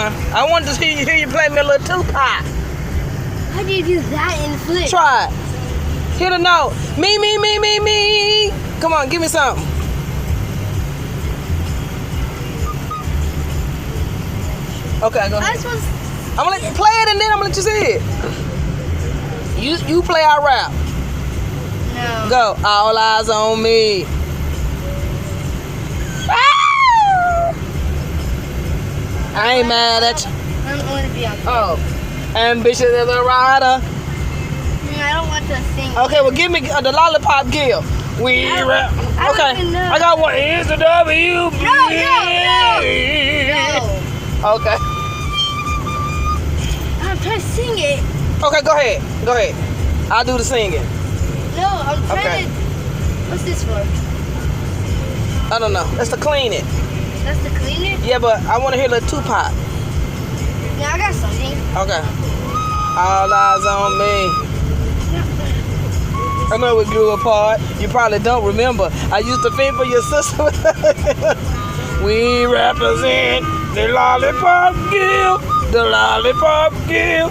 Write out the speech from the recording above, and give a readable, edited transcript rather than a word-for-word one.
I wanted to hear you play me a little Tupac. How do you do that in flip? Try it. Hit a note. Me. Come on, give me something. Okay, go ahead. I'm gonna let you play it and then I'm gonna let you see it. You play our rap. No. Go. All eyes on me. I ain't mad at you. I don't want to be on. Oh, ambitious as a rider. I don't want to sing. Okay, well, give me the lollipop gill. We rap. Okay, even know. I got one. Here's the W. No. Okay. I'm trying to sing it. Okay, go ahead. I'll do the singing. No, I'm trying Okay. to. What's this for? I don't know. That's to clean it. That's to clean it? Yeah, but I want to hear the Tupac. Yeah, I got something. Okay. All eyes on me. I know we grew apart. You probably don't remember. I used to fend for your sister. We represent the lollipop gill. The lollipop gill.